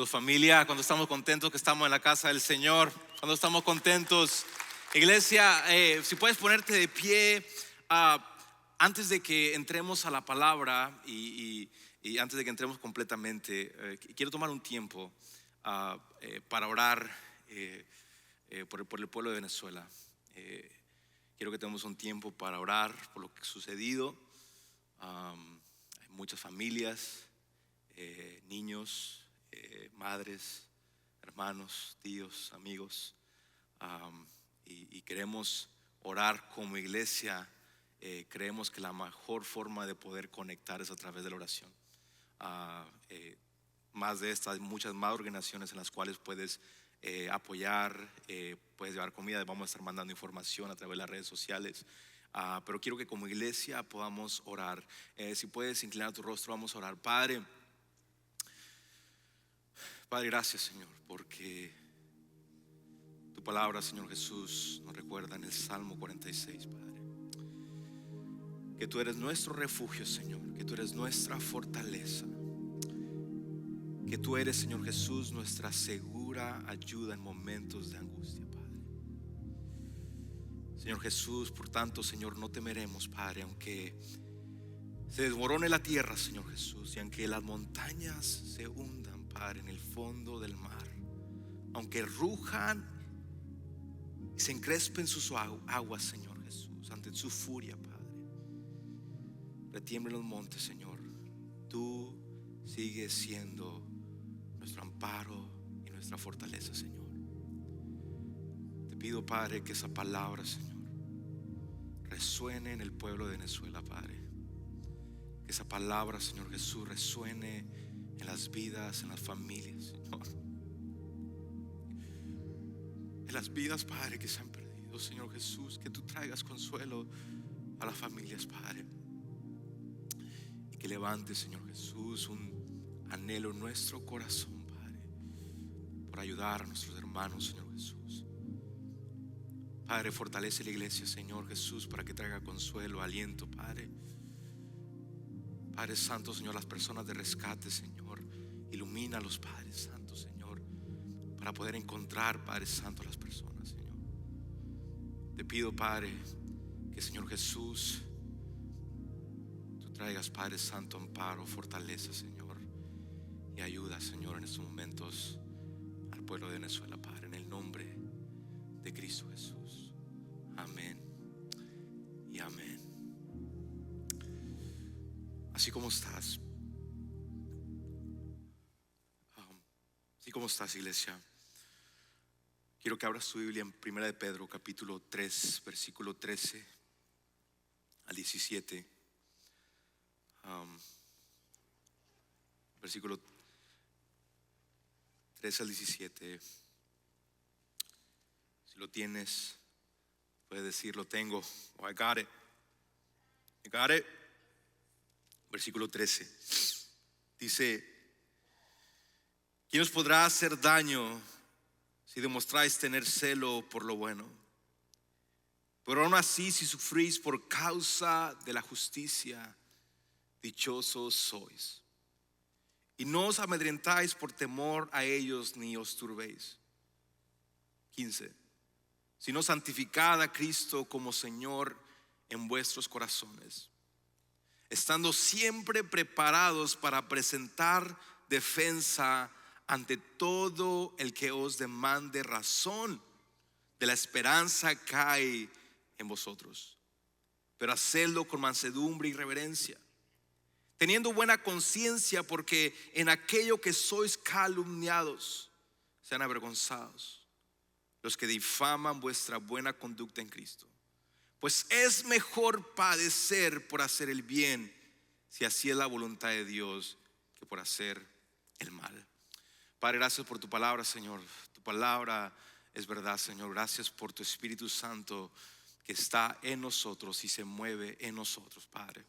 Saludos familia, cuando estamos contentos que estamos en la casa del Señor, cuando estamos contentos. Iglesia, si puedes ponerte de pie, antes de que entremos a la palabra y antes de que entremos completamente, quiero tomar un tiempo para orar por el pueblo de Venezuela. Quiero que tengamos un tiempo para orar por lo que ha sucedido. Hay muchas familias, niños, madres, hermanos, tíos, amigos, y queremos orar como iglesia. Creemos que la mejor forma de poder conectar es a través de la oración. Más de estas, muchas más organizaciones en las cuales puedes apoyar, puedes llevar comida. Vamos a estar mandando información a través de las redes sociales. Pero quiero que como iglesia podamos orar. Si puedes inclinar tu rostro, vamos a orar. Padre, gracias, Señor, porque tu palabra, Señor Jesús, nos recuerda en el Salmo 46, Padre, que tú eres nuestro refugio, Señor, que tú eres nuestra fortaleza, que tú eres, Señor Jesús, nuestra segura ayuda en momentos de angustia, Padre. Señor Jesús, por tanto, Señor, no temeremos, Padre, aunque se desmorone la tierra, Señor Jesús, y aunque las montañas se hundan, Padre, en el fondo del mar, aunque rujan y se encrespen sus aguas, Señor Jesús, ante su furia, Padre, retiemblen los montes, Señor, tú sigues siendo nuestro amparo y nuestra fortaleza, Señor. Te pido, Padre, que esa palabra, Señor, resuene en el pueblo de Venezuela, Padre. Que esa palabra, Señor Jesús, resuene en las vidas, en las familias, Señor. En las vidas, Padre, que se han perdido, Señor Jesús. Que tú traigas consuelo a las familias, Padre. Y que levante, Señor Jesús, un anhelo en nuestro corazón, Padre, por ayudar a nuestros hermanos, Señor Jesús. Padre, fortalece la iglesia, Señor Jesús, para que traiga consuelo, aliento, Padre. Padre Santo, Señor, las personas de rescate, Señor, ilumina a los Padres Santos, Señor, para poder encontrar, Padre Santo, a las personas, Señor. Te pido, Padre, que, Señor Jesús, tú traigas, Padre Santo, amparo, fortaleza, Señor, y ayuda, Señor, en estos momentos al pueblo de Venezuela, Padre, en el nombre de Cristo Jesús. Amén y amén. Así como estás, iglesia, quiero que abras tu Biblia en 1 de Pedro capítulo 3 versículo 13 al 17. Versículo 13 al 17. Si lo tienes, puedes decir: lo tengo, o I got it. I got it. Versículo 13 dice: ¿quién os podrá hacer daño si demostráis tener celo por lo bueno? Pero aún así, si sufrís por causa de la justicia, dichosos sois. Y no os amedrentáis por temor a ellos, ni os turbéis. 15. Sino santificad a Cristo como Señor en vuestros corazones, estando siempre preparados para presentar defensa ante todo el que os demande razón de la esperanza que hay en vosotros, pero hacedlo con mansedumbre y reverencia, teniendo buena conciencia, porque en aquello que sois calumniados sean avergonzados los que difaman vuestra buena conducta en Cristo. Pues es mejor padecer por hacer el bien, si así es la voluntad de Dios, que por hacer el mal. Padre, gracias por tu palabra, Señor. Tu palabra es verdad, Señor. Gracias por tu Espíritu Santo que está en nosotros y se mueve en nosotros, Padre.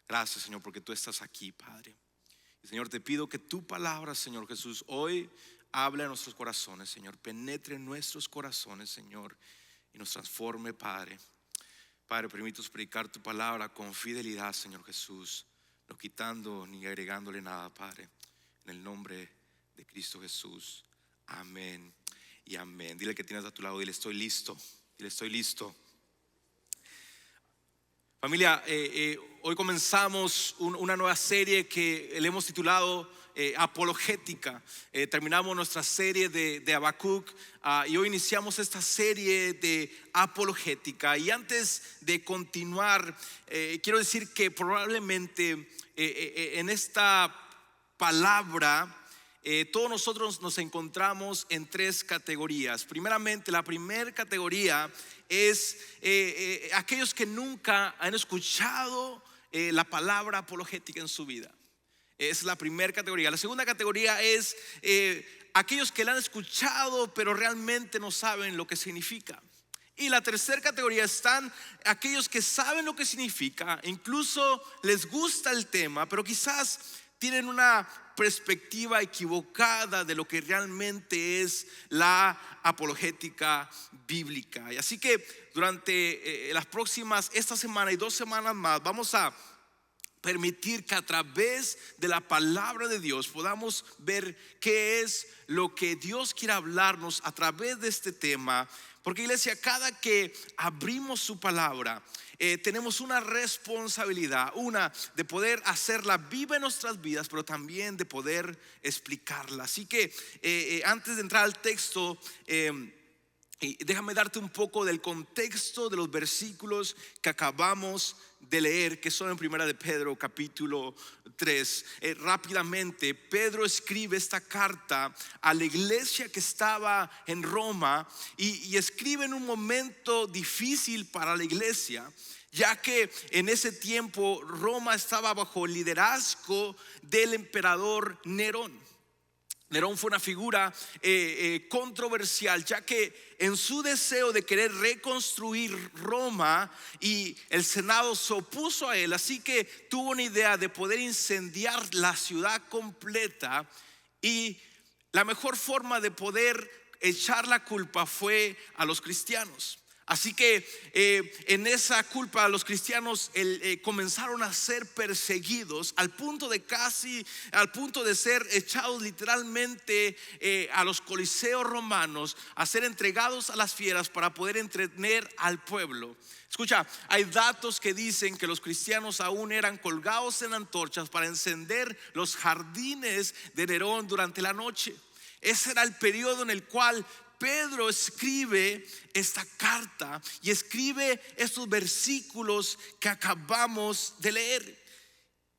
Gracias, Señor, porque tú estás aquí, Padre. Y, Señor, te pido que tu palabra, Señor Jesús, hoy hable a nuestros corazones, Señor. Penetre en nuestros corazones, Señor, y nos transforme, Padre. Padre, permítanos predicar tu palabra con fidelidad, Señor Jesús, no quitando ni agregándole nada, Padre, en el nombre de Cristo Jesús. Amén y amén. Dile que tienes a tu lado, dile estoy listo. Dile estoy listo. Familia, hoy comenzamos una nueva serie que le hemos titulado Apologética. Terminamos nuestra serie de Habacuc y hoy iniciamos esta serie de Apologética. Y antes de continuar, quiero decir que probablemente en esta palabra todos nosotros nos encontramos en tres categorías. Primeramente, la primera categoría es aquellos que nunca han escuchado la palabra apologética en su vida. Es la primera categoría. La segunda categoría es aquellos que la han escuchado pero realmente no saben lo que significa. Y la tercera categoría están aquellos que saben lo que significa, incluso les gusta el tema, pero quizás tienen una perspectiva equivocada de lo que realmente es la apologética bíblica. Y así que durante esta semana y 2 semanas más, vamos a permitir que a través de la palabra de Dios podamos ver qué es lo que Dios quiere hablarnos a través de este tema. Porque, iglesia, cada que abrimos su palabra, tenemos una responsabilidad, una de poder hacerla viva en nuestras vidas, pero también de poder explicarla. Así que antes de entrar al texto, déjame darte un poco del contexto de los versículos que acabamos de leer, que son en Primera de Pedro capítulo 3. Rápidamente, Pedro escribe esta carta a la iglesia que estaba en Roma y escribe en un momento difícil para la iglesia, ya que en ese tiempo Roma estaba bajo el liderazgo del emperador Nerón. Nerón fue una figura controversial, ya que en su deseo de querer reconstruir Roma, y el Senado se opuso a él, así que tuvo una idea de poder incendiar la ciudad completa, y la mejor forma de poder echar la culpa fue a los cristianos. Así que en esa culpa los cristianos comenzaron a ser perseguidos al punto de ser echados literalmente a los coliseos romanos, a ser entregados a las fieras para poder entretener al pueblo. Escucha, hay datos que dicen que los cristianos aún eran colgados en antorchas para encender los jardines de Nerón durante la noche. Ese era el periodo en el cual Pedro escribe esta carta y escribe estos versículos que acabamos de leer.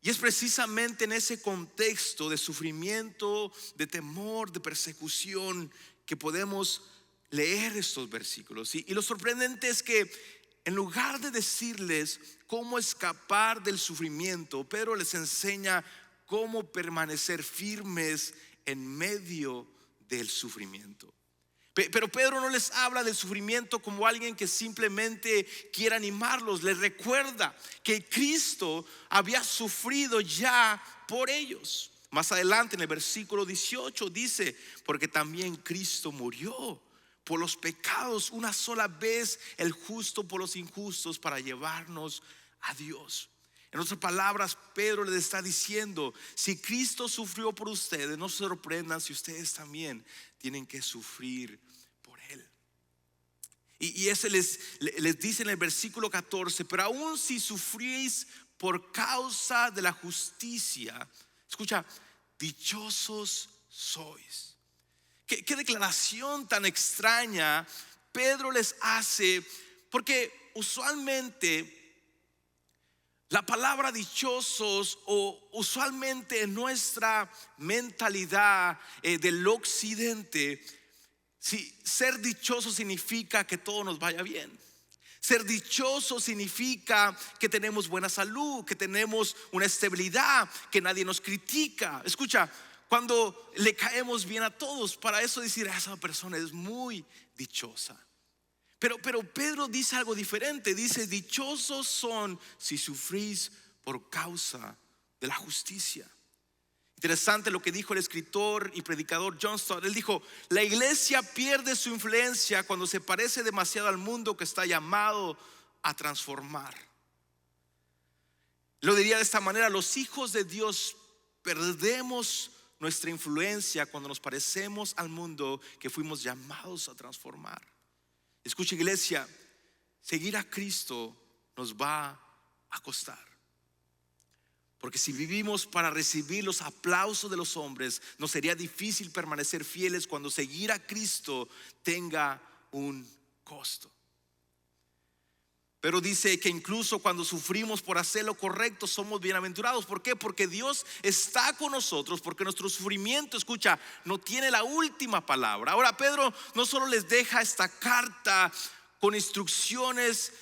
Y es precisamente en ese contexto de sufrimiento, de temor, de persecución, que podemos leer estos versículos. Y lo sorprendente es que en lugar de decirles cómo escapar del sufrimiento, Pedro les enseña cómo permanecer firmes en medio del sufrimiento. Pero Pedro no les habla del sufrimiento como alguien que simplemente quiere animarlos. Les recuerda que Cristo había sufrido ya por ellos. Más adelante en el versículo 18 dice: porque también Cristo murió por los pecados una sola vez, el justo por los injustos, para llevarnos a Dios. En otras palabras, Pedro les está diciendo: si Cristo sufrió por ustedes, no se sorprendan si ustedes también tienen que sufrir por Él. Y ese les dice en el versículo 14: pero aún si sufrís por causa de la justicia, escucha, dichosos sois. ¿Qué declaración tan extraña Pedro les hace? Porque usualmente la palabra dichosos, o usualmente en nuestra mentalidad del occidente, ser dichoso significa que todo nos vaya bien. Ser dichoso significa que tenemos buena salud, que tenemos una estabilidad, que nadie nos critica. Escucha, cuando le caemos bien a todos, para eso decir esa persona es muy dichosa. Pero Pedro dice algo diferente. Dice: dichosos son si sufrís por causa de la justicia. Interesante lo que dijo el escritor y predicador John Stott. Él dijo: la iglesia pierde su influencia cuando se parece demasiado al mundo que está llamado a transformar. Lo diría de esta manera: los hijos de Dios perdemos nuestra influencia cuando nos parecemos al mundo que fuimos llamados a transformar. Escucha, iglesia, seguir a Cristo nos va a costar. Porque si vivimos para recibir los aplausos de los hombres, nos sería difícil permanecer fieles cuando seguir a Cristo tenga un costo. Pero dice que incluso cuando sufrimos por hacer lo correcto somos bienaventurados. ¿Por qué? Porque Dios está con nosotros, porque nuestro sufrimiento, escucha, no tiene la última palabra. Ahora Pedro no solo les deja esta carta con instrucciones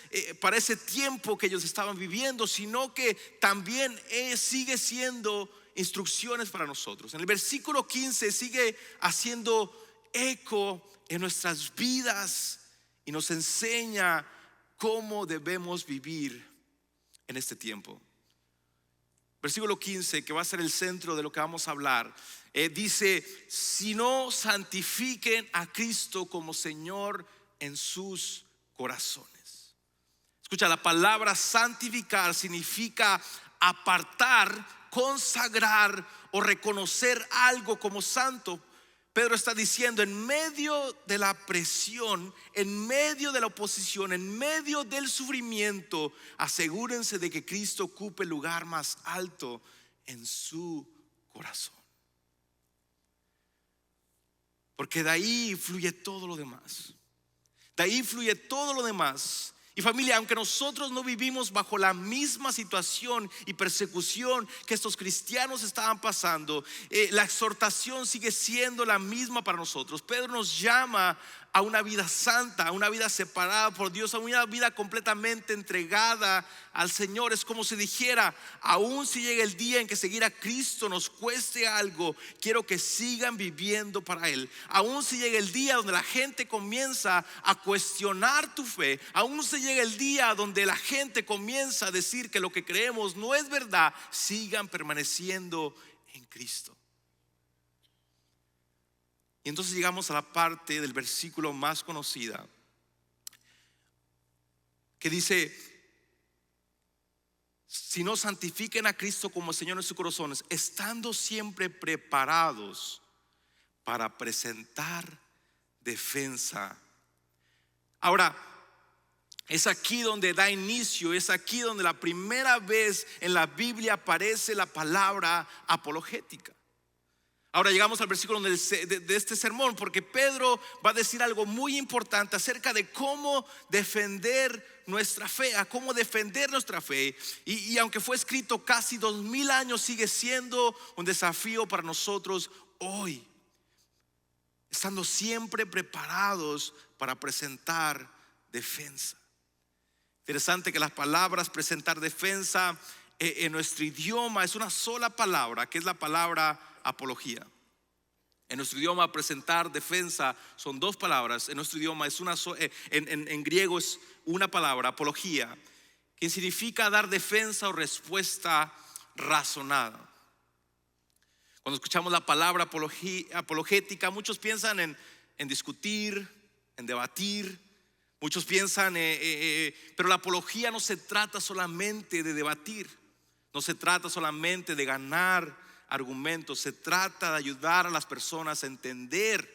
para ese tiempo que ellos estaban viviendo, sino que también sigue siendo instrucciones para nosotros. En el versículo 15 sigue haciendo eco en nuestras vidas y nos enseña cómo debemos vivir en este tiempo. Versículo 15, que va a ser el centro de lo que vamos a hablar, dice: si no santifiquen a Cristo como Señor en sus corazones. Escucha, la palabra santificar significa apartar, consagrar o reconocer algo como santo. Pedro está diciendo: en medio de la presión, en medio de la oposición, en medio del sufrimiento, asegúrense de que Cristo ocupe el lugar más alto en su corazón, porque de ahí fluye todo lo demás. De ahí fluye todo lo demás. Y familia, aunque nosotros no vivimos bajo la misma situación y persecución que estos cristianos estaban pasando, la exhortación sigue siendo la misma para nosotros. Pedro nos llama a una vida santa, a una vida separada por Dios, a una vida completamente entregada al Señor. Es como si dijera: aún si llega el día en que seguir a Cristo nos cueste algo, quiero que sigan viviendo para Él. Aún si llega el día donde la gente comienza a cuestionar tu fe, aún si llega el día donde la gente comienza a decir que lo que creemos no es verdad, sigan permaneciendo en Cristo. Y entonces llegamos a la parte del versículo más conocida, que dice: si no santifiquen a Cristo como Señor en sus corazones, estando siempre preparados para presentar defensa. Ahora, es aquí donde da inicio, es aquí donde la primera vez en la Biblia aparece la palabra apologética. Ahora llegamos al versículo de este sermón, porque Pedro va a decir algo muy importante acerca de cómo defender nuestra fe, a cómo defender nuestra fe. Y aunque fue escrito casi 2000 años, sigue siendo un desafío para nosotros hoy, estando siempre preparados para presentar defensa. Interesante que las palabras presentar defensa en nuestro idioma es una sola palabra, que es la palabra apología. En nuestro idioma presentar defensa son dos palabras. En nuestro idioma es en griego es una palabra, apología, que significa dar defensa o respuesta razonada. Cuando escuchamos la palabra apologética, muchos piensan en discutir, en debatir. Muchos piensan, pero la apología no se trata solamente de debatir, no se trata solamente de ganar argumentos, se trata de ayudar a las personas a entender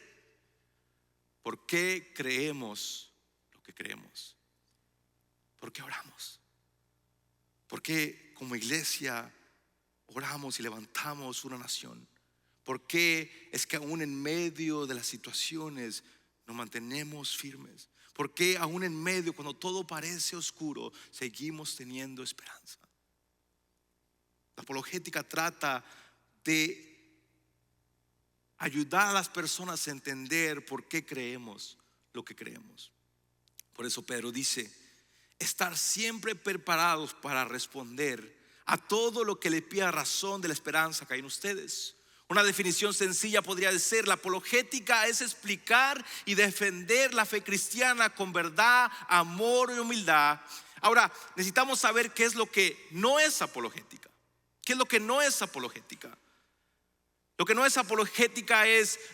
por qué creemos lo que creemos, por qué oramos, por qué como iglesia oramos y levantamos una nación, por qué es que aún en medio de las situaciones nos mantenemos firmes, por qué aún en medio, cuando todo parece oscuro, seguimos teniendo esperanza. La apologética trata de ayudar a las personas a entender por qué creemos lo que creemos. Por eso Pedro dice: estar siempre preparados para responder a todo lo que le pida razón de la esperanza que hay en ustedes. Una definición sencilla podría ser: la apologética es explicar y defender la fe cristiana con verdad, amor y humildad. Ahora, necesitamos saber qué es lo que no es apologética. ¿Qué es lo que no es apologética? Lo que no es apologética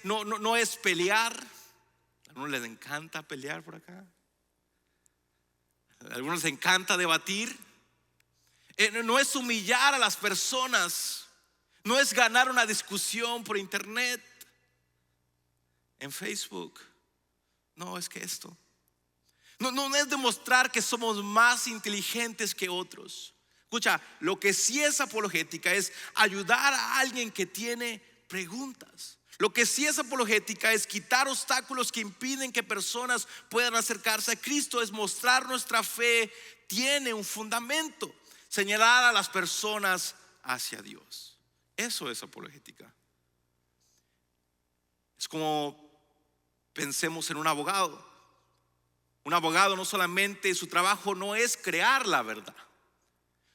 no es pelear. A algunos les encanta pelear por acá. A algunos les encanta debatir. No es humillar a las personas. No es ganar una discusión por internet, en Facebook. No, es que esto. No es demostrar que somos más inteligentes que otros. Escucha, lo que sí es apologética es ayudar a alguien que tiene preguntas. Lo que sí es apologética es quitar obstáculos que impiden que personas puedan acercarse a Cristo. Es mostrar nuestra fe tiene un fundamento. Señalar a las personas hacia Dios. Eso es apologética. Es como pensemos en un abogado. Un abogado no solamente, su trabajo no es crear la verdad.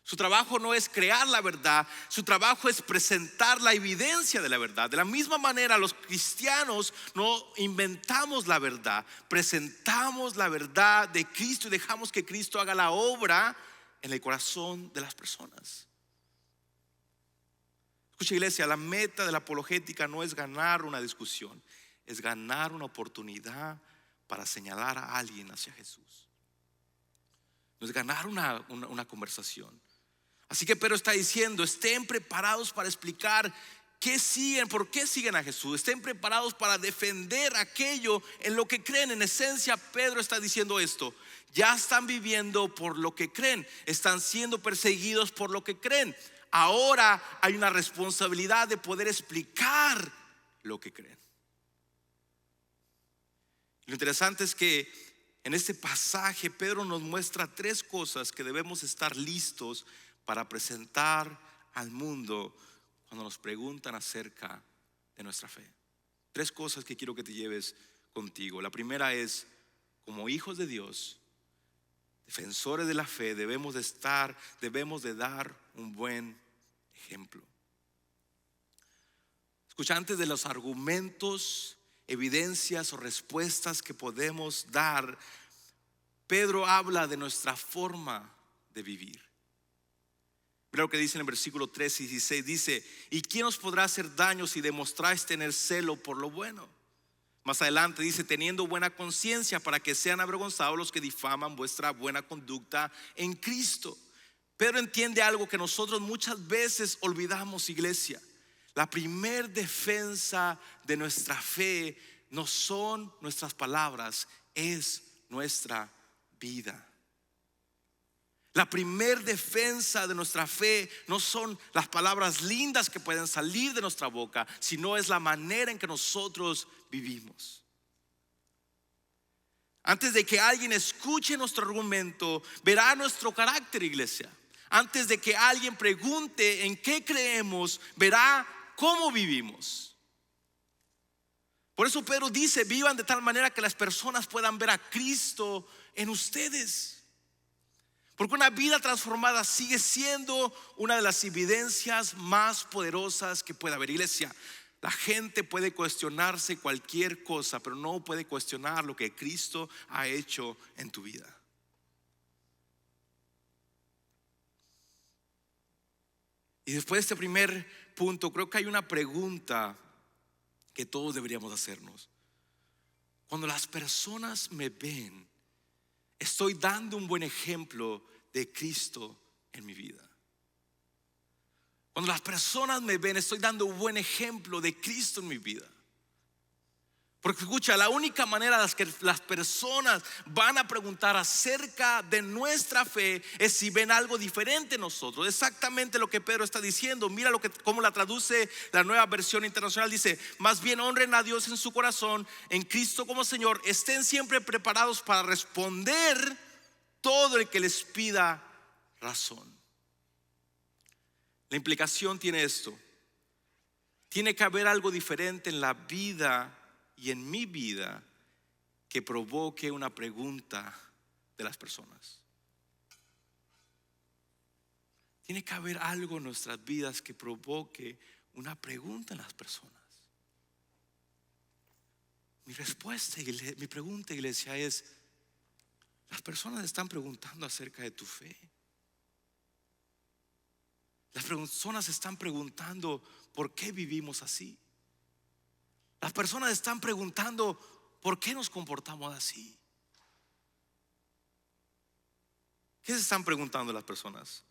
Su trabajo no es crear la verdad, su trabajo es presentar la evidencia de la verdad. De la misma manera, los cristianos no inventamos la verdad, presentamos la verdad de Cristo y dejamos que Cristo haga la obra en el corazón de las personas. Escucha, iglesia, la meta de la apologética no es ganar una discusión, es ganar una oportunidad para señalar a alguien hacia Jesús. No es ganar una conversación. Así que Pedro está diciendo: estén preparados para explicar qué siguen, por qué siguen a Jesús. Estén preparados para defender aquello en lo que creen. En esencia, Pedro está diciendo esto: ya están viviendo por lo que creen, están siendo perseguidos por lo que creen. Ahora hay una responsabilidad de poder explicar lo que creen. Lo interesante es que en este pasaje Pedro nos muestra tres cosas que debemos estar listos para presentar al mundo cuando nos preguntan acerca de nuestra fe. Tres cosas que quiero que te lleves contigo. La primera es: como hijos de Dios, defensores de la fe, debemos de dar un buen ejemplo. Escucha, antes de los argumentos, evidencias o respuestas que podemos dar, Pedro habla de nuestra forma de vivir. Mira lo que dice en el versículo 13 y 16. Dice: ¿y quién os podrá hacer daño si demostráis tener celo por lo bueno? Más adelante dice: teniendo buena conciencia, para que sean avergonzados los que difaman vuestra buena conducta en Cristo. Pedro entiende algo que nosotros muchas veces olvidamos, iglesia. La primer defensa de nuestra fe no son nuestras palabras, es nuestra vida. La primer defensa de nuestra fe no son las palabras lindas que pueden salir de nuestra boca, sino es la manera en que nosotros vivimos. Antes de que alguien escuche nuestro argumento, verá nuestro carácter, iglesia. Antes de que alguien pregunte en qué creemos, verá cómo vivimos. Por eso Pedro dice: vivan de tal manera que las personas puedan ver a Cristo en ustedes. Porque una vida transformada sigue siendo una de las evidencias más poderosas que puede haber, iglesia. La gente puede cuestionarse cualquier cosa, pero no puede cuestionar lo que Cristo ha hecho en tu vida. Y después de este primer punto, creo que hay una pregunta que todos deberíamos hacernos. Cuando las personas me ven, ¿estoy dando un buen ejemplo de Cristo en mi vida? Cuando las personas me ven, ¿estoy dando un buen ejemplo de Cristo en mi vida? Porque escucha, la única manera en la que las personas van a preguntar acerca de nuestra fe es si ven algo diferente en nosotros. Exactamente lo que Pedro está diciendo. Mira cómo la traduce la Nueva Versión Internacional. Dice: más bien honren a Dios en su corazón, en Cristo como Señor. Estén siempre preparados para responder todo el que les pida razón. La implicación tiene esto: tiene que haber algo diferente en la vida y en mi vida que provoque una pregunta de las personas. Tiene que haber algo en nuestras vidas que provoque una pregunta en las personas. Mi pregunta, iglesia, es: las personas están preguntando acerca de tu fe. Las personas están preguntando por qué vivimos así. Las personas están preguntando por qué nos comportamos así. ¿Qué se están preguntando las personas?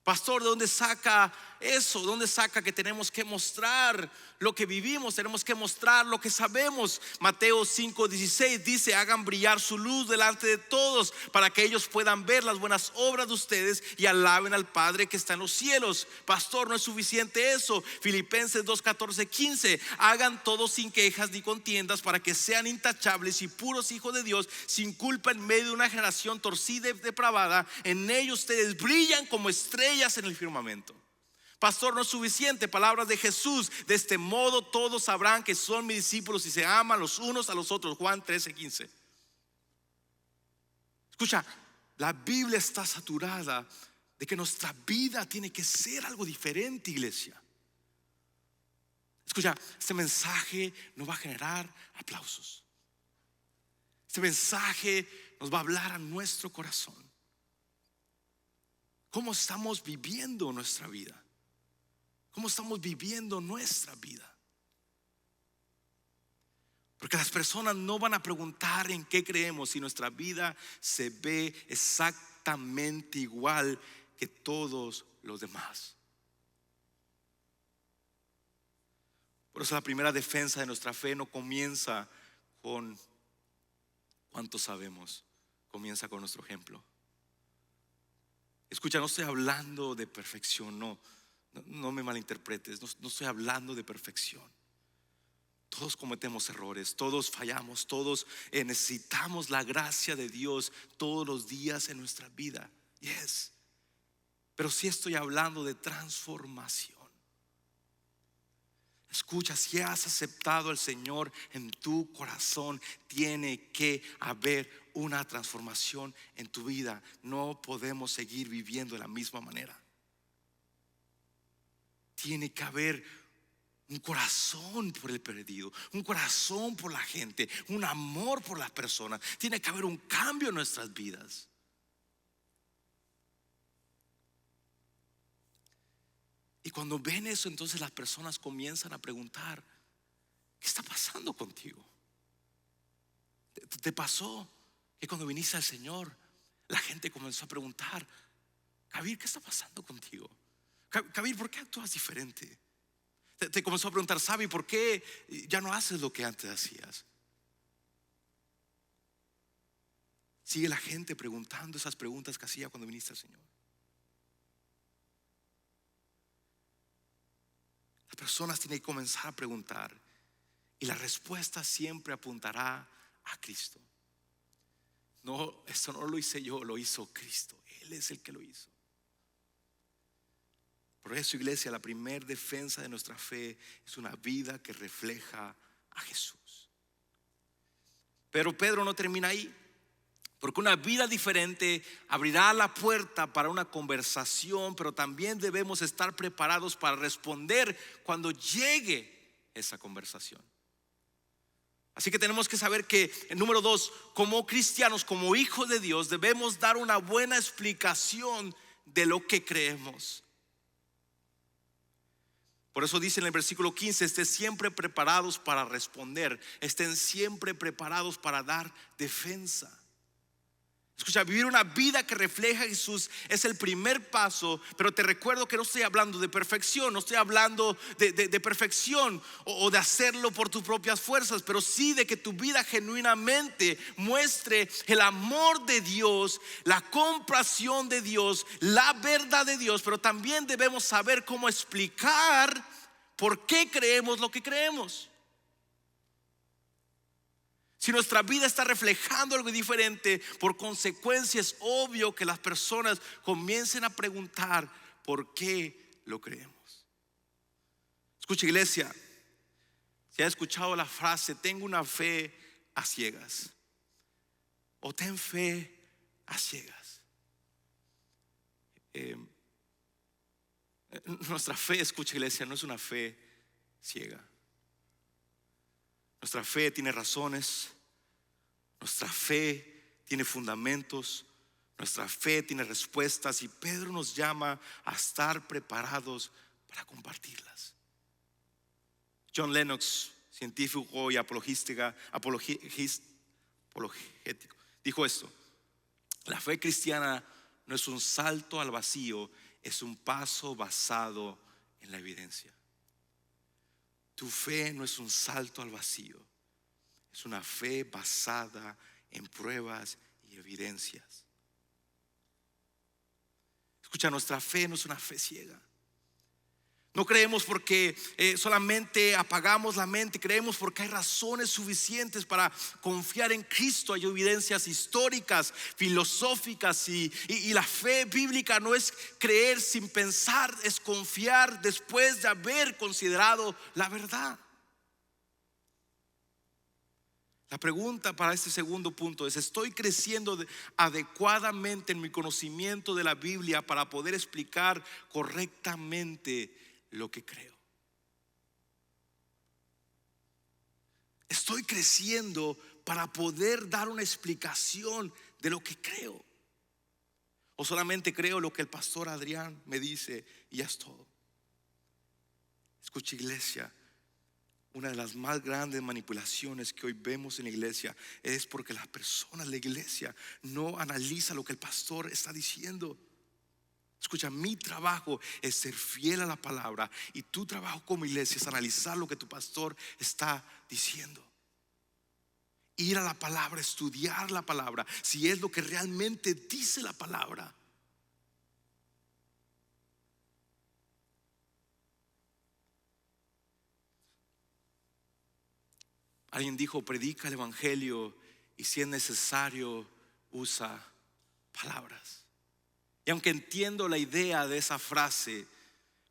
Pastor, ¿de dónde saca eso? ¿De dónde saca que tenemos que mostrar lo que vivimos? Tenemos que mostrar lo que sabemos. Mateo 5:16 dice: hagan brillar su luz delante de todos, para que ellos puedan ver las buenas obras de ustedes y alaben al Padre que está en los cielos. Pastor, no es suficiente eso. Filipenses 2:14-15: hagan todo sin quejas ni contiendas, para que sean intachables y puros hijos de Dios, sin culpa en medio de una generación torcida y depravada. En ellos ustedes brillan como estrellas en el firmamento. Pastor, no es suficiente. Palabras de Jesús: de este modo todos sabrán que son mis discípulos y se aman los unos a los otros. Juan 13:15. Escucha, la Biblia está saturada de que nuestra vida tiene que ser algo diferente, iglesia. Escucha, este mensaje no va a generar aplausos. Este mensaje nos va a hablar a nuestro corazón. ¿Cómo estamos viviendo nuestra vida? ¿Cómo estamos viviendo nuestra vida? Porque las personas no van a preguntar en qué creemos si nuestra vida se ve exactamente igual que todos los demás. Por eso la primera defensa de nuestra fe no comienza con cuánto sabemos, comienza con nuestro ejemplo. Escucha, no estoy hablando de perfección, no me malinterpretes, no estoy hablando de perfección. Todos cometemos errores, todos fallamos, todos necesitamos la gracia de Dios todos los días en nuestra vida. Yes. Pero sí estoy hablando de transformación. Escucha, si has aceptado al Señor en tu corazón, tiene que haber una transformación en tu vida. No podemos seguir viviendo de la misma manera. Tiene que haber un corazón por el perdido, un corazón por la gente, un amor por las personas. Tiene que haber un cambio en nuestras vidas. Y cuando ven eso, entonces las personas comienzan a preguntar: ¿qué está pasando contigo? ¿Te pasó que cuando viniste al Señor, la gente comenzó a preguntar: Kabir, ¿qué está pasando contigo? Kabir, ¿por qué actúas diferente? Te comenzó a preguntar: Sabi, ¿por qué ya no haces lo que antes hacías? Sigue la gente preguntando esas preguntas que hacía cuando viniste al Señor. Las personas tienen que comenzar a preguntar, y la respuesta siempre apuntará a Cristo. No, esto no lo hice yo, lo hizo Cristo. Él es el que lo hizo. Por eso, iglesia, la primera defensa de nuestra fe es una vida que refleja a Jesús. Pero Pedro no termina ahí, porque una vida diferente abrirá la puerta para una conversación, pero también debemos estar preparados para responder cuando llegue esa conversación. Así que tenemos que saber que, número 2, como cristianos, como hijos de Dios, debemos dar una buena explicación de lo que creemos. Por eso dice en el versículo 15: estén siempre preparados para responder, estén siempre preparados para dar defensa. Escucha, vivir una vida que refleja a Jesús es el primer paso. Pero te recuerdo que no estoy hablando de perfección, no estoy hablando de perfección o de hacerlo por tus propias fuerzas, pero sí de que tu vida genuinamente muestre el amor de Dios, la compasión de Dios, la verdad de Dios. Pero también debemos saber cómo explicar por qué creemos lo que creemos. Si nuestra vida está reflejando algo diferente, por consecuencia es obvio que las personas comiencen a preguntar por qué lo creemos. Escucha, iglesia, si has escuchado la frase: tengo una fe a ciegas, o ten fe a ciegas. Nuestra fe, escucha, iglesia, no es una fe ciega. Nuestra fe tiene razones, nuestra fe tiene fundamentos, nuestra fe tiene respuestas, y Pedro nos llama a estar preparados para compartirlas. John Lennox, científico y apologético, dijo esto: la fe cristiana no es un salto al vacío, es un paso basado en la evidencia. Tu fe no es un salto al vacío, es una fe basada en pruebas y evidencias. Escucha, nuestra fe no es una fe ciega. No creemos porque solamente apagamos la mente. Creemos porque hay razones suficientes para confiar en Cristo. Hay evidencias históricas, filosóficas y la fe bíblica no es creer sin pensar, es confiar después de haber considerado la verdad. La pregunta para este segundo punto es: ¿estoy creciendo adecuadamente en mi conocimiento de la Biblia para poder explicar correctamente lo que creo? Estoy creciendo para poder dar una explicación de lo que creo, o solamente creo lo que el pastor Adrián me dice y ya es todo. Escucha, iglesia, una de las más grandes manipulaciones que hoy vemos en la iglesia es porque las personas de la iglesia no analizan lo que el pastor está diciendo. Escucha, mi trabajo es ser fiel a la palabra y tu trabajo como iglesia es analizar lo que tu pastor está diciendo. Ir a la palabra, estudiar la palabra, si es lo que realmente dice la palabra. Alguien dijo: predica el evangelio y si es necesario usa palabras. Y aunque entiendo la idea de esa frase,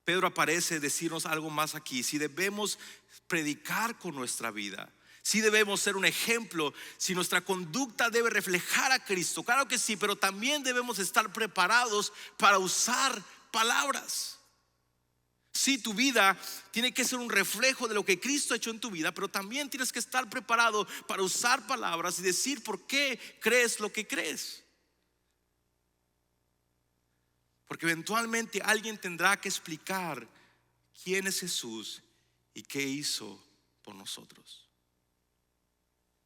Pedro aparece decirnos algo más aquí. Si debemos predicar con nuestra vida, si debemos ser un ejemplo, si nuestra conducta debe reflejar a Cristo, claro que sí, pero también debemos estar preparados para usar palabras. Sí, tu vida tiene que ser un reflejo de lo que Cristo ha hecho en tu vida, pero también tienes que estar preparado para usar palabras y decir por qué crees lo que crees. Porque eventualmente alguien tendrá que explicar quién es Jesús y qué hizo por nosotros.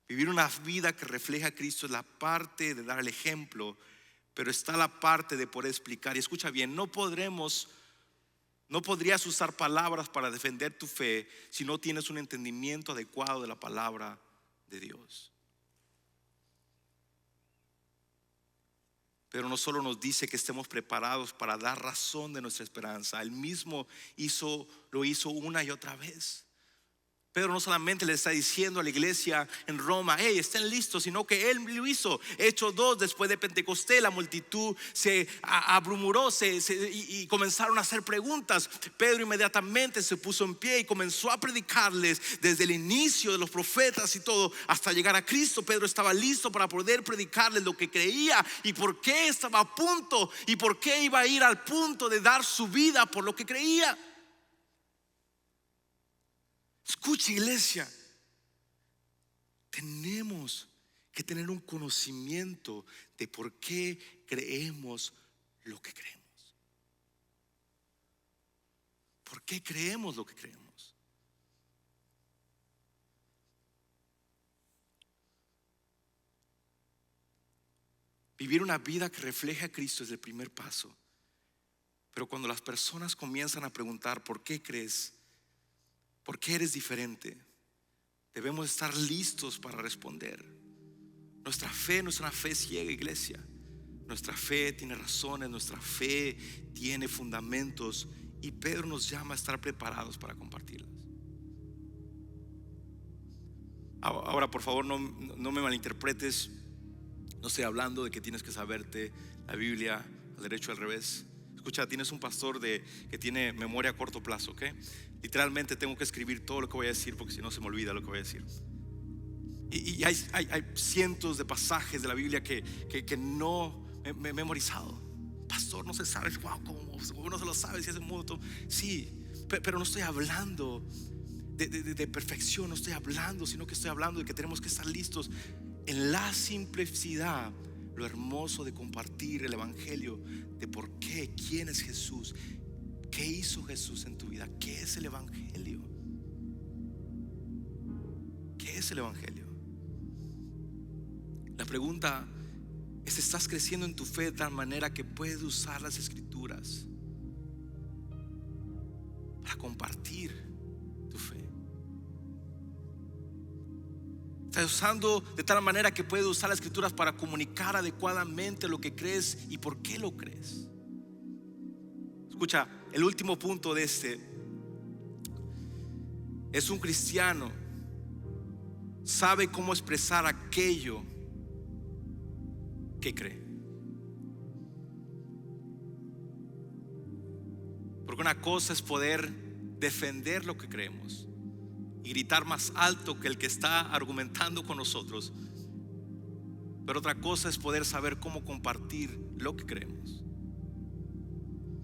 Vivir una vida que refleja a Cristo es la parte de dar el ejemplo, pero está la parte de poder explicar. Y escucha bien, no podrías usar palabras para defender tu fe si no tienes un entendimiento adecuado de la palabra de Dios. Pero no solo nos dice que estemos preparados para dar razón de nuestra esperanza, Él mismo lo hizo una y otra vez. Pedro no solamente le está diciendo a la iglesia en Roma: hey, estén listos, sino que él lo hizo. Hechos 2, después de Pentecostés, la multitud se abrumuró y comenzaron a hacer preguntas. Pedro inmediatamente se puso en pie y comenzó a predicarles desde el inicio de los profetas y todo hasta llegar a Cristo. Pedro estaba listo para poder predicarles lo que creía y por qué estaba a punto y por qué iba a ir al punto de dar su vida por lo que creía. Escucha, iglesia, tenemos que tener un conocimiento de por qué creemos lo que creemos. ¿Por qué creemos lo que creemos? Vivir una vida que refleje a Cristo es el primer paso. Pero cuando las personas comienzan a preguntar ¿por qué crees? ¿Por qué eres diferente? Debemos estar listos para responder. Nuestra fe no es una fe ciega, iglesia. Nuestra fe tiene razones, nuestra fe tiene fundamentos y Pedro nos llama a estar preparados para compartirlas. Ahora, por favor, no me malinterpretes. No estoy hablando de que tienes que saberte la Biblia al derecho o al revés. Escucha, tienes un pastor que tiene memoria a corto plazo, ¿ok? Literalmente tengo que escribir todo lo que voy a decir porque si no se me olvida lo que voy a decir. Y hay cientos de pasajes de la Biblia que no me he memorizado. Pastor, no se sabe. Wow, ¿cómo no se lo sabe si es un mundo? Sí, pero no estoy hablando de perfección. No estoy hablando, sino que estoy hablando de que tenemos que estar listos en la simplicidad. Lo hermoso de compartir el evangelio, de por qué, quién es Jesús, qué hizo Jesús en tu vida, qué es el evangelio. ¿Qué es el evangelio? La pregunta es: ¿estás creciendo en tu fe de tal manera que puedes usar las escrituras a compartir tu fe. Estás usando de tal manera que puedes usar las escrituras para comunicar adecuadamente lo que crees y por qué lo crees. Escucha, el último punto de este es: un cristiano sabe cómo expresar aquello que cree. Porque una cosa es poder defender lo que creemos y gritar más alto que el que está argumentando con nosotros, pero otra cosa es poder saber cómo compartir lo que creemos.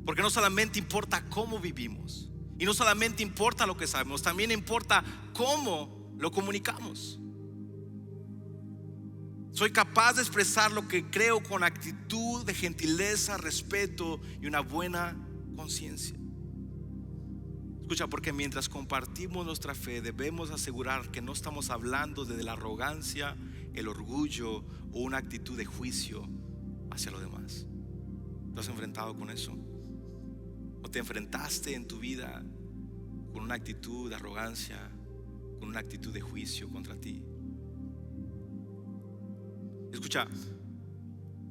Porque no solamente importa cómo vivimos, y no solamente importa lo que sabemos, también importa cómo lo comunicamos. Soy capaz de expresar lo que creo con actitud de gentileza, respeto y una buena conciencia. Escucha, porque mientras compartimos nuestra fe, debemos asegurar que no estamos hablando desde la arrogancia, el orgullo o una actitud de juicio hacia los demás. ¿Te has enfrentado con eso? ¿O te enfrentaste en tu vida con una actitud de arrogancia, con una actitud de juicio contra ti? Escucha,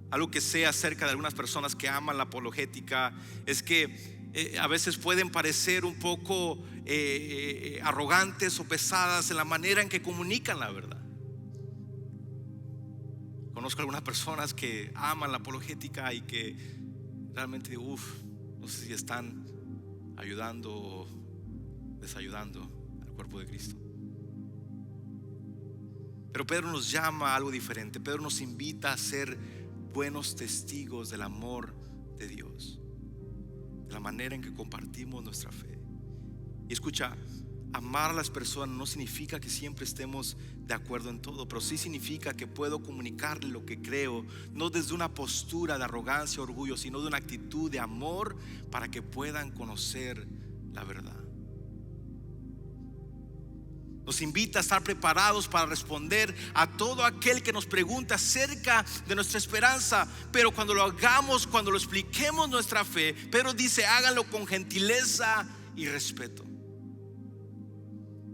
algo que sé acerca de algunas personas que aman la apologética es que a veces pueden parecer un poco arrogantes o pesadas en la manera en que comunican la verdad. Conozco algunas personas que aman la apologética y que realmente no sé si están ayudando o desayudando al cuerpo de Cristo. Pero Pedro nos llama a algo diferente. Pedro nos invita a ser buenos testigos del amor de Dios, de la manera en que compartimos nuestra fe. Y escucha, amar a las personas no significa que siempre estemos de acuerdo en todo, pero sí significa que puedo comunicarle lo que creo, no desde una postura de arrogancia o orgullo, sino de una actitud de amor para que puedan conocer la verdad. Nos invita a estar preparados para responder a todo aquel que nos pregunta acerca de nuestra esperanza. Pero cuando lo hagamos, cuando lo expliquemos nuestra fe, Pedro dice: háganlo con gentileza y respeto.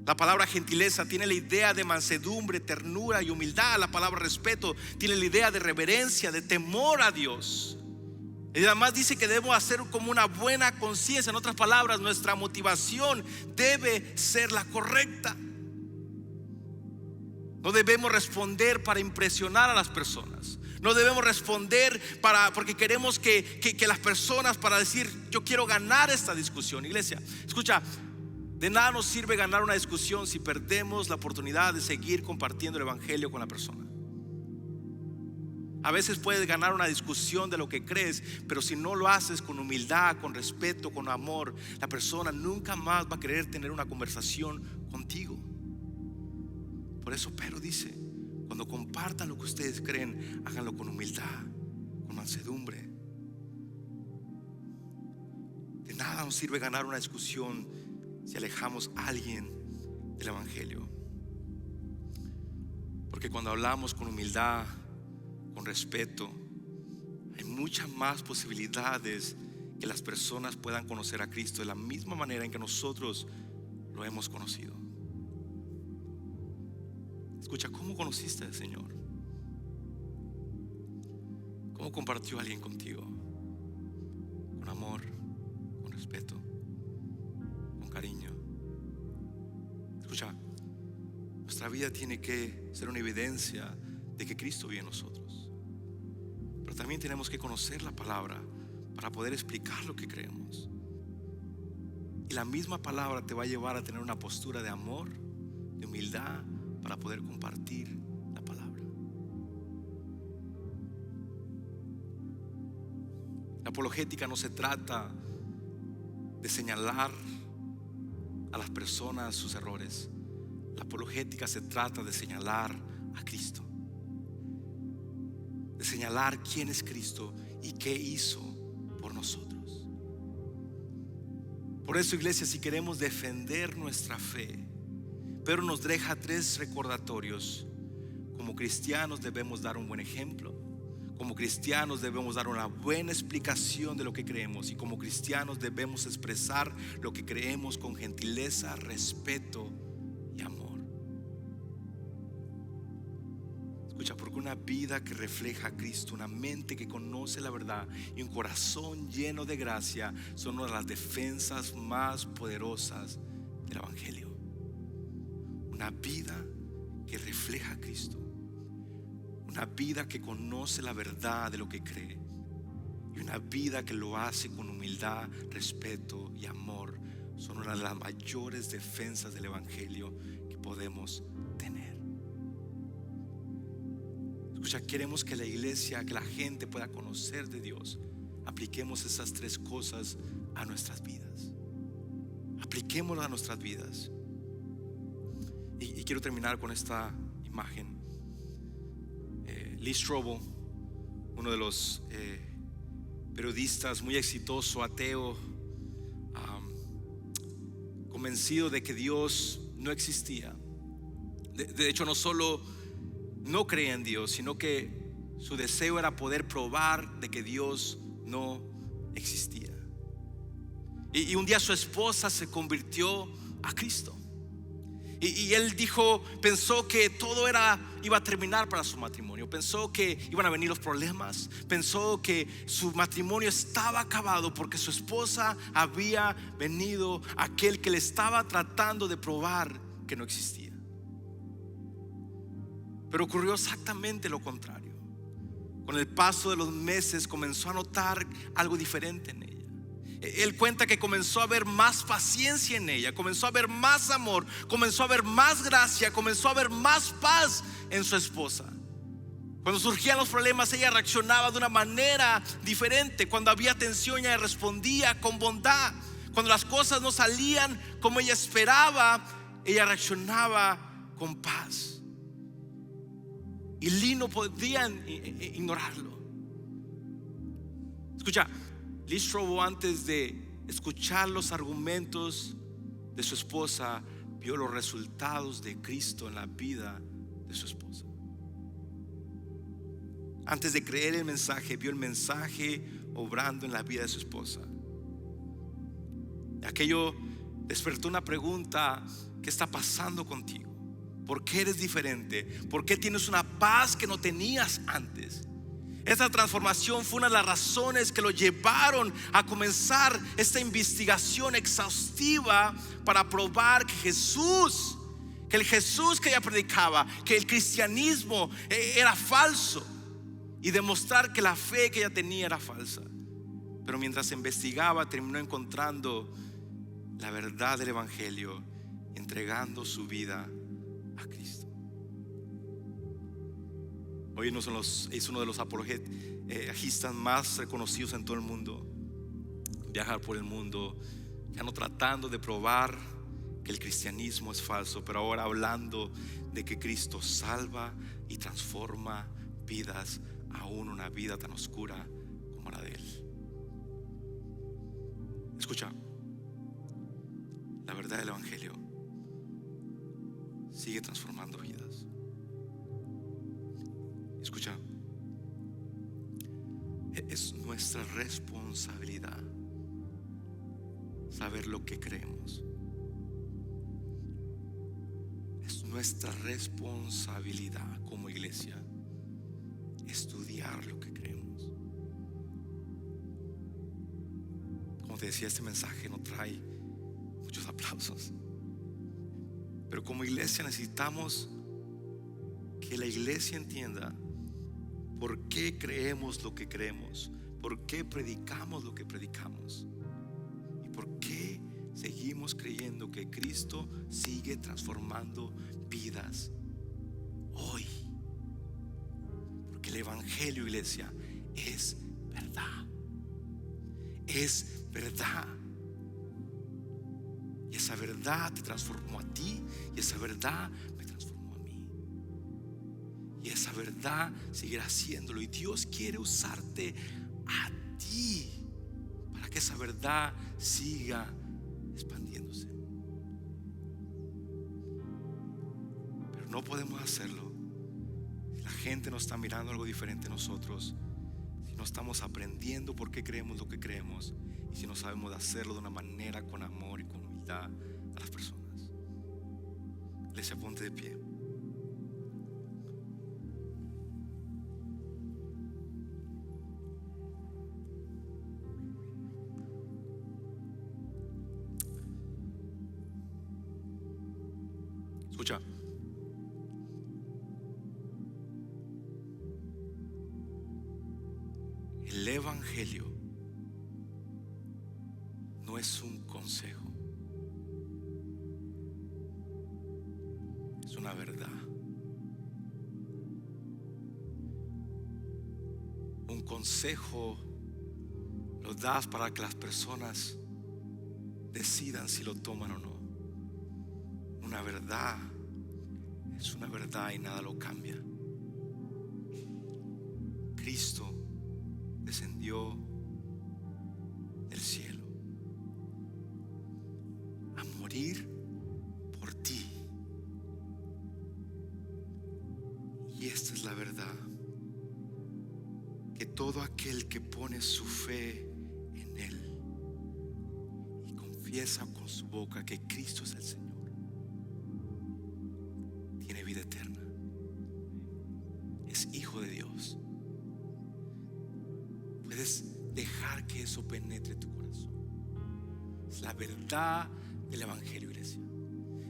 La palabra gentileza tiene la idea de mansedumbre, ternura y humildad. La palabra respeto tiene la idea de reverencia, de temor a Dios. Y además dice que debemos hacer como una buena conciencia. En otras palabras, nuestra motivación debe ser la correcta. No debemos responder para impresionar a las personas. No debemos responder porque queremos que las personas, para decir yo quiero ganar esta discusión. Iglesia, escucha, de nada nos sirve ganar una discusión si perdemos la oportunidad de seguir compartiendo el evangelio con la persona. A veces puedes ganar una discusión de lo que crees, pero si no lo haces con humildad, con respeto, con amor, la persona nunca más va a querer tener una conversación contigo. Por eso Pedro dice: cuando compartan lo que ustedes creen, háganlo con humildad, con mansedumbre. De nada nos sirve ganar una discusión si alejamos a alguien del evangelio. Porque cuando hablamos con humildad, con respeto, hay muchas más posibilidades que las personas puedan conocer a Cristo de la misma manera en que nosotros lo hemos conocido. Escucha, ¿cómo conociste al Señor? ¿Cómo compartió alguien contigo? Con amor, con respeto, con cariño. Escucha, nuestra vida tiene que ser una evidencia de que Cristo vive en nosotros. Pero también tenemos que conocer la palabra para poder explicar lo que creemos. Y la misma palabra te va a llevar a tener una postura de amor, de humildad, para poder compartir la palabra. La apologética no se trata de señalar a las personas sus errores. La apologética se trata de señalar a Cristo, de señalar quién es Cristo y qué hizo por nosotros. Por eso, iglesia, si queremos defender nuestra fe, Pedro nos deja 3 recordatorios. Como cristianos debemos dar un buen ejemplo. Como cristianos debemos dar una buena explicación de lo que creemos, y como cristianos debemos expresar lo que creemos con gentileza, respeto y amor. Escucha, porque una vida que refleja a Cristo, una mente que conoce la verdad y un corazón lleno de gracia son una de las defensas más poderosas del Evangelio. Una vida que refleja a Cristo, una vida que conoce la verdad de lo que cree, y una vida que lo hace con humildad, respeto y amor son una de las mayores defensas del Evangelio que podemos tener. Escucha, queremos que la iglesia, que la gente pueda conocer de Dios. Apliquemos esas tres cosas a nuestras vidas. Apliquémoslo a nuestras vidas. Y quiero terminar con esta imagen. Lee Strobel, uno de los periodistas muy exitoso, ateo, convencido de que Dios no existía. De hecho, no solo no creía en Dios, sino que su deseo era poder probar de que Dios no existía. Y un día su esposa se convirtió a Cristo. Y él pensó que todo iba a terminar para su matrimonio. Pensó que iban a venir los problemas. Pensó que su matrimonio estaba acabado porque su esposa había venido aquel que le estaba tratando de probar que no existía. Pero ocurrió exactamente lo contrario. Con el paso de los meses comenzó a notar algo diferente en ella. Él cuenta que comenzó a ver más paciencia en ella, comenzó a ver más amor, comenzó a ver más gracia, comenzó a ver más paz en su esposa. Cuando surgían los problemas, ella reaccionaba de una manera diferente. Cuando había tensión, ella respondía con bondad. Cuando las cosas no salían como ella esperaba, ella reaccionaba con paz. Y Lee no podía ignorarlo. Escucha, Lee Strobel, antes de escuchar los argumentos de su esposa, vio los resultados de Cristo en la vida de su esposa. Antes de creer el mensaje, vio el mensaje obrando en la vida de su esposa. Aquello despertó una pregunta: ¿qué está pasando contigo? ¿Por qué eres diferente? ¿Por qué tienes una paz que no tenías antes? Esta transformación fue una de las razones que lo llevaron a comenzar esta investigación exhaustiva para probar que el Jesús que ella predicaba, que el cristianismo era falso, y demostrar que la fe que ella tenía era falsa. Pero mientras investigaba, terminó encontrando la verdad del Evangelio y entregando su vida a Cristo. Hoy es uno de los apologistas más reconocidos en todo el mundo. Viajar por el mundo, ya no tratando de probar que el cristianismo es falso, pero ahora hablando de que Cristo salva y transforma vidas, aún una vida tan oscura como la de Él. Escucha, la verdad del Evangelio sigue transformando vidas. Escucha, es nuestra responsabilidad saber lo que creemos. Es nuestra responsabilidad como iglesia estudiar lo que creemos. Como te decía, este mensaje no trae muchos aplausos, pero como iglesia necesitamos que la iglesia entienda por qué creemos lo que creemos, por qué predicamos lo que predicamos, y por qué seguimos creyendo que Cristo sigue transformando vidas hoy. Porque el Evangelio, iglesia, es verdad. Es verdad. Y esa verdad te transformó a ti, y esa verdad me transformó a mí. Y esa verdad seguirá haciéndolo. Y Dios quiere usarte a ti para que esa verdad siga expandiéndose. Pero no podemos hacerlo si la gente nos está mirando algo diferente a nosotros no estamos aprendiendo por qué creemos lo que creemos, y si no sabemos hacerlo de una manera con amor y con humildad a las personas. Iglesia, ponte de pie. Escucha. El evangelio no es un consejo, es una verdad. Un consejo lo das para que las personas decidan si lo toman o no. Una verdad es una verdad y nada lo cambia. Cristo descendió del cielo a morir por ti. Y esta es la verdad: que todo aquel que pone su fe en Él y confiesa con su boca que Cristo es el Señor, tiene vida eterna, es hijo de Dios. Puedes dejar que eso penetre tu corazón. Es la verdad del evangelio, iglesia.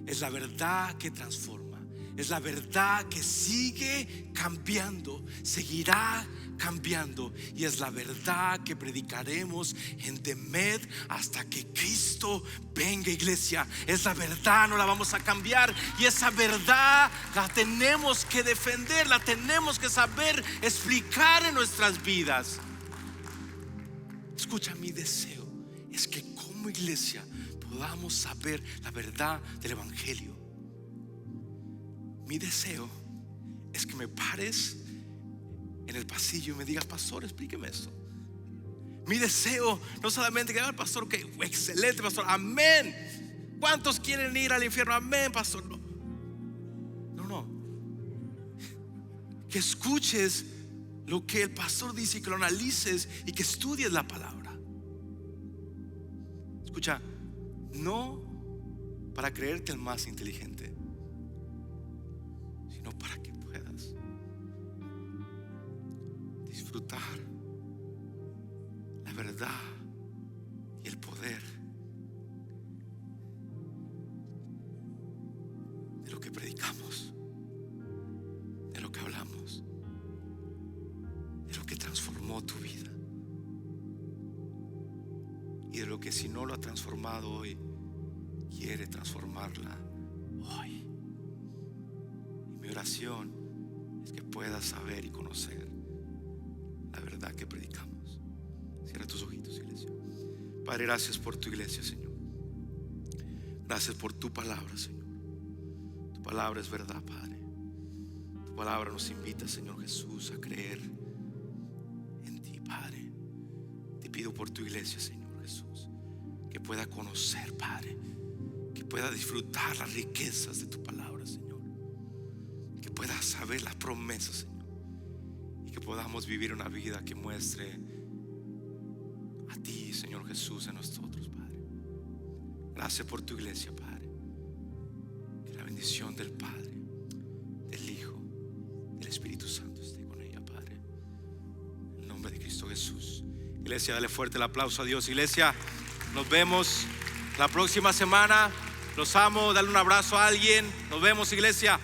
Es la verdad que transforma. Es la verdad que sigue cambiando, seguirá cambiando. Y es la verdad que predicaremos en Demed hasta que Cristo venga, iglesia. Es la verdad, no la vamos a cambiar. Y esa verdad la tenemos que defender, la tenemos que saber explicar en nuestras vidas. Escucha, mi deseo es que como iglesia podamos saber la verdad del evangelio. Mi deseo es que me pares en el pasillo y me digas: pastor, explíqueme esto. Mi deseo no solamente que el pastor, que excelente pastor, amén. ¿Cuántos quieren ir al infierno? Amén, pastor. No. Que escuches lo que el pastor dice y que lo analices y que estudies la palabra. Escucha, no para creerte el más inteligente, sino para que puedas disfrutar la verdad y el poder de lo que predicamos, de lo que hablamos, de lo que transformó tu vida y de lo que, si no lo ha transformado hoy, quiere transformarla hoy. Y mi oración es que puedas saber y conocer la verdad que predicamos. Cierra tus ojitos, iglesia. Padre, gracias por tu iglesia, Señor. Gracias por tu palabra, Señor. Tu palabra es verdad, Padre. Tu palabra nos invita, Señor Jesús, a creer en ti, Padre. Te pido por tu iglesia, Señor Jesús, que pueda conocer, Padre, que pueda disfrutar las riquezas de tu palabra, Señor, que pueda saber las promesas, Señor, y que podamos vivir una vida que muestre a ti, Señor Jesús, en nosotros, Padre. Gracias por tu iglesia, Padre. Que la bendición del Padre, del Hijo, del Espíritu Santo esté con ella, Padre, en el nombre de Cristo Jesús. Iglesia, dale fuerte el aplauso a Dios. Iglesia, nos vemos la próxima semana. Los amo. Dale un abrazo a alguien. Nos vemos, iglesia.